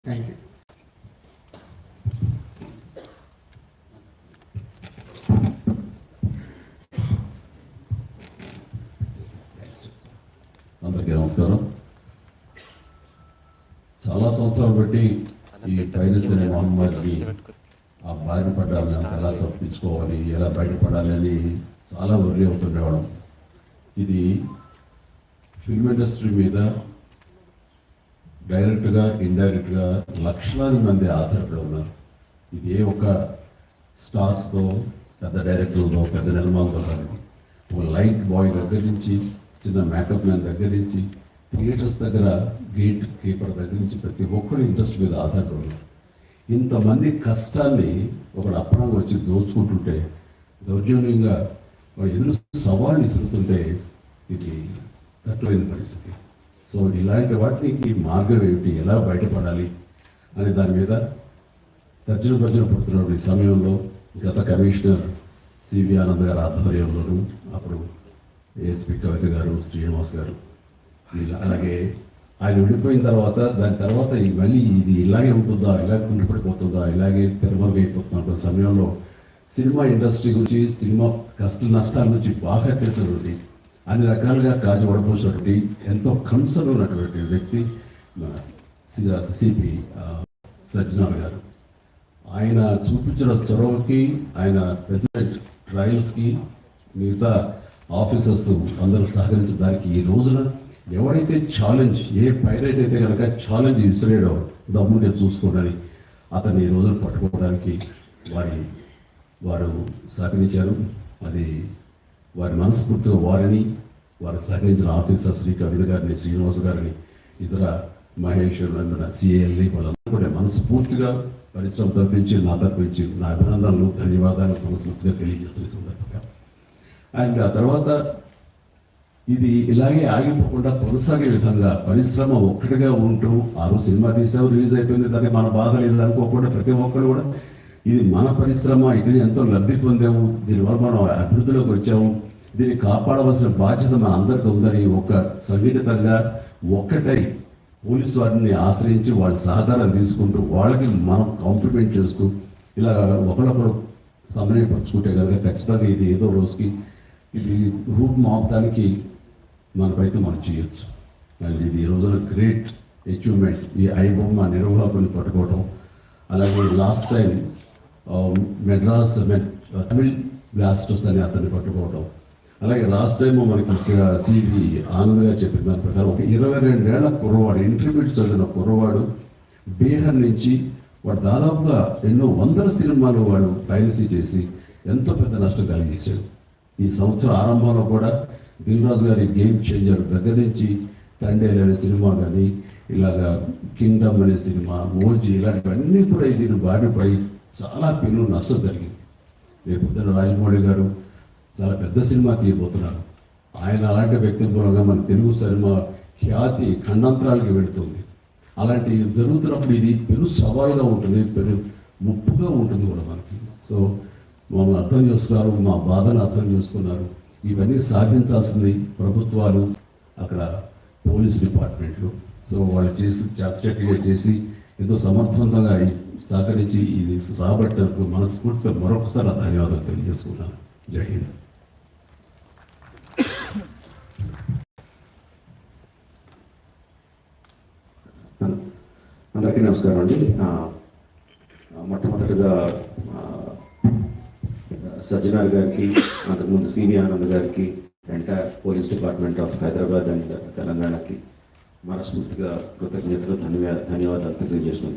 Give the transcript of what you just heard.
Thank you. అందరికీ నమస్కారం. చాలా సంవత్సరాలు బట్టి ఈ పైరసీ అనే మహమ్మారికి ఆ బారిన పడ్డాలని ఎలా తప్పించుకోవాలి, ఎలా బయటపడాలి అని చాలా వర్రీ అవుతుండేవాళ్ళం. ఇది ఫిల్మ్ ఇండస్ట్రీ మీద డైరెక్ట్గా ఇండైరెక్ట్గా లక్షలాది మంది ఆధారపడి ఉన్నారు. ఇది ఏ ఒక స్టార్స్తో, పెద్ద డైరెక్టర్లతో, పెద్ద నిర్మాణంతో కాదు. ఒక లైట్ బాయ్ దగ్గర నుంచి, చిన్న మేకప్ మ్యాన్ దగ్గర నుంచి, థియేటర్స్ దగ్గర గేట్ కీపర్ దగ్గర నుంచి ప్రతి ఒక్కరు ఇంట్రెస్ట్ మీద ఆధారపడి ఉన్నారు. ఇంతమంది కష్టాన్ని ఒకడు అప్పనంగా వచ్చి దోచుకుంటుంటే, దౌర్జన్యంగా వాడు ఎదురు సవాళ్ళు ఇస్తుంటే ఇది తట్టులేని పరిస్థితి. సో ఇలాంటి వాటికి మార్గం ఏమిటి, ఎలా బయటపడాలి అనే దాని మీద తర్జన భర్జన పడుతున్నప్పుడు ఈ సమయంలో గత కమిషనర్ సివి ఆనంద్ గారు ఆధ్వర్యంలోనూ, అప్పుడు ఏఎస్పీ కవిత గారు, శ్రీనివాస్ గారు, అలాగే ఆయన విడిపోయిన తర్వాత దాని తర్వాత మళ్ళీ ఇది ఇలాగే ఉంటుందా, ఇలాగే ఉండిపడిపోతుందా, ఇలాగే తెరమరుగైపోతున్న సమయంలో సినిమా ఇండస్ట్రీ గురించి, సినిమా కష్ట నష్టాల నుంచి బాగా తెలిసినటువంటి, అన్ని రకాలుగా కాజు పడపోసినటువంటి, ఎంతో కన్సర్న్ ఉన్నటువంటి వ్యక్తి మన సిపి సజ్జనార్ గారు. ఆయన చూపించిన చొరవకి, ఆయన ప్రెసిడెంట్ ట్రయల్స్కి, మిగతా ఆఫీసర్స్ అందరూ సహకరించిన దానికి ఈ రోజున ఎవరైతే ఛాలెంజ్, ఏ పైరేట్ అయితే కనుక ఛాలెంజ్ విసిరేయడం దమ్ముంటే చూసుకోవడానికి, అతన్ని ఈ రోజున పట్టుకోవడానికి వారు సహకరించారు. అది వారి మనస్ఫూర్తిగా వారిని, వారు సహకరించిన ఆఫీసర్ శ్రీ కవిత గారిని, శ్రీనివాస్ గారిని, ఇతర మహేష్, సిఏఎల్ని, వాళ్ళందరూ కూడా మనస్ఫూర్తిగా పరిశ్రమ తరపించి, నా తరపించి నా అభినందనలు, ధన్యవాదాలు మనస్ఫూర్తిగా తెలియజేస్తున్న సందర్భంగా. అండ్ ఆ తర్వాత ఇది ఇలాగే ఆగిపోకుండా కొనసాగే విధంగా పరిశ్రమ ఒక్కటిగా ఉంటూ, సినిమా తీసావు, రిలీజ్ అయిపోయింది, దానికి మన బాధ లేదు అనుకోకుండా ప్రతి ఒక్కరు కూడా ఇది మన పరిశ్రమ, ఇక్కడ ఎంతో లబ్ధి పొందాము, దీనివల్ల మనం అభివృద్ధిలోకి వచ్చాము, దీన్ని కాపాడవలసిన బాధ్యత మన అందరికీ ఉందని ఒక సంఘటితంగా ఒక్కటై పోలీసు వారిని ఆశ్రయించి వాళ్ళ సహకారం తీసుకుంటూ, వాళ్ళకి మనం కాంప్లిమెంట్ చేస్తూ, ఇలా ఒకరొకరు సమన్వయపరుచుకుంటే కనుక ఖచ్చితంగా ఇది ఏదో రోజుకి ఇది రూట్ మాపడానికి మన ప్రయత్నం మనం చేయొచ్చు. అండ్ ఇది ఈ రోజున గ్రేట్ అచీవ్మెంట్, ఈ ఐబొమ్మ నిర్వాహకుని పట్టుకోవడం. అలాగే last time Madras Tamil blasters అని అతన్ని పట్టుకోవడం. అలాగే లాస్ట్ టైం మనకి సివి ఆనంద్ గారు చెప్పిన దాని ప్రకారం ఒక 22 ఏళ్ల కుర్రవాడు, ఇంటర్మీడియట్ చదివిన కుర్రవాడు, బీహార్ నుంచి వాడు దాదాపుగా ఎన్నో వందల సినిమాలు వాడు పైరసీ చేసి ఎంతో పెద్ద నష్టం కలిగేశాడు. ఈ సంవత్సరం ఆరంభంలో కూడా దిల్ రాజు గారి గేమ్ చేంజర్ దగ్గర నుంచి తండేల్ అనే సినిమా కానీ, ఇలాగా కింగ్డమ్ అనే సినిమా, మోజీ, ఇలాంటివన్నీ కూడా దీని బారిపై చాలా పేరు నష్టం జరిగింది. రేపు పొద్దున రాజమౌళి గారు చాలా పెద్ద సినిమా తీయబోతున్నారు. ఆయన అలాంటి వ్యక్తి మూలంగా మన తెలుగు సినిమా ఖ్యాతి ఖండాంతరాలకు వెళుతుంది. అలాంటి జరుగుతున్నప్పుడు ఇది పెను సవాలుగా ఉంటుంది, పెను ముప్పుగా ఉంటుంది కూడా మనకి. సో మమ్మల్ని అర్థం చేస్తున్నారు, మా బాధను అర్థం చేసుకున్నారు. ఇవన్నీ సాధించాల్సింది ప్రభుత్వాలు, అక్కడ పోలీస్ డిపార్ట్మెంట్లు. సో వాళ్ళు చేసి చక్కగా చేసి ఎంతో సమర్థవంతంగా సహకరించి ఇది రాబట్టేందుకు మనస్ఫూర్తిగా మరొకసారి ధన్యవాదాలు తెలియజేసుకున్నాను. జై హింద్. అందరికీ నమస్కారం అండి. మొట్టమొదటిగా సజ్జనార్ గారికి, అంతకుముందు సివి ఆనంద్ గారికి, entire police department of Hyderabad and తెలంగాణకి మనస్ఫూర్తిగా కృతజ్ఞతలు, ధన్యవాదాలు తెలియజేస్తున్నాను.